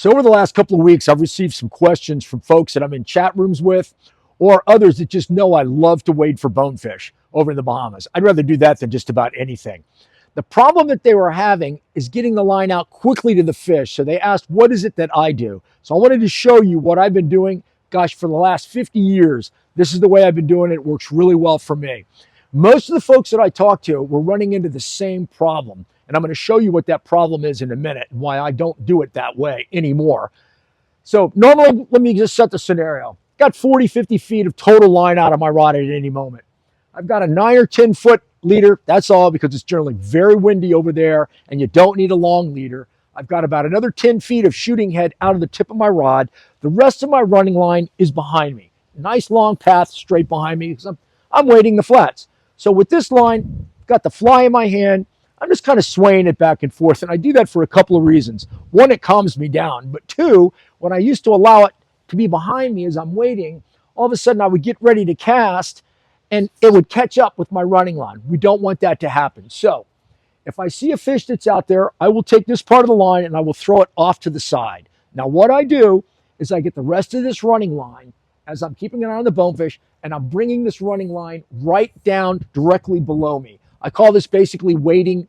So over the last couple of weeks, I've received some questions from folks that I'm in chat rooms with or others that just know I love to wade for bonefish over in the Bahamas. I'd rather do that than just about anything. The problem that they were having is getting the line out quickly to the fish. So they asked, what is it that I do? So I wanted to show you what I've been doing. Gosh, for the last 50 years, this is the way I've been doing it. It works really well for me. Most of the folks that I talk to were running into the same problem. And I'm going to show you what that problem is in a minute and why I don't do it that way anymore. So normally, let me just set the scenario. Got 40, 50 feet of total line out of my rod at any moment. I've got a 9 or 10 foot leader. That's all, because it's generally very windy over there and you don't need a long leader. I've got about another 10 feet of shooting head out of the tip of my rod. The rest of my running line is behind me. Nice long path straight behind me because I'm wading the flats. So with this line, got the fly in my hand. I'm just kind of swaying it back and forth. And I do that for a couple of reasons. One, it calms me down. But two, when I used to allow it to be behind me as I'm waiting, all of a sudden I would get ready to cast and it would catch up with my running line. We don't want that to happen. So if I see a fish that's out there, I will take this part of the line and I will throw it off to the side. Now what I do is I get the rest of this running line as I'm keeping an eye on the bonefish, and I'm bringing this running line right down directly below me. I call this basically waiting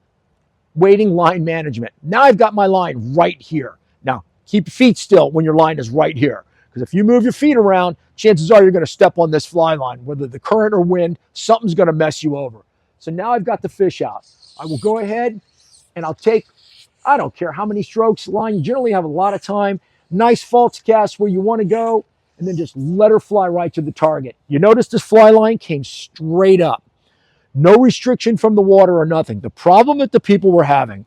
line management. Now I've got my line right here. Now keep your feet still when your line is right here, because if you move your feet around, chances are you're going to step on this fly line. Whether the current or wind, something's going to mess you over. So now I've got the fish out. I will go ahead and I'll take, I don't care how many strokes line. You generally have a lot of time. Nice false cast where you want to go, and then just let her fly right to the target. You notice this fly line came straight up. No restriction from the water or nothing. The problem that the people were having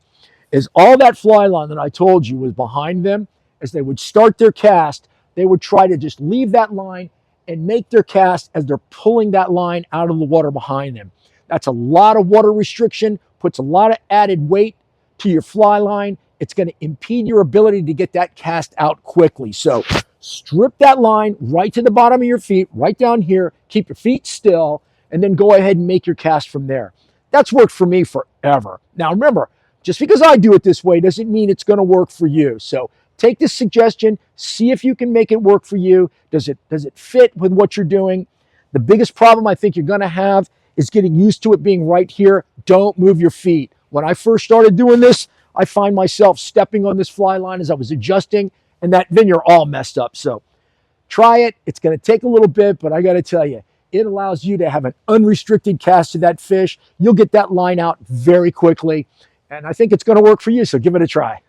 is all that fly line that I told you was behind them. As they would start their cast, they would try to just leave that line and make their cast as they're pulling that line out of the water behind them. That's a lot of water restriction, puts a lot of added weight to your fly line. It's going to impede your ability to get that cast out quickly. So strip that line right to the bottom of your feet, right down here. Keep your feet still, and then go ahead and make your cast from there. That's worked for me forever. Now remember, just because I do it this way doesn't mean it's going to work for you. So take this suggestion, see if you can make it work for you. Does it fit with what you're doing? The biggest problem I think you're going to have is getting used to it being right here. Don't move your feet. When I first started doing this, I find myself stepping on this fly line as I was adjusting, and then you're all messed up. So try it. It's going to take a little bit, but I got to tell you, it allows you to have an unrestricted cast to that fish. You'll get that line out very quickly, and I think it's going to work for you, so give it a try.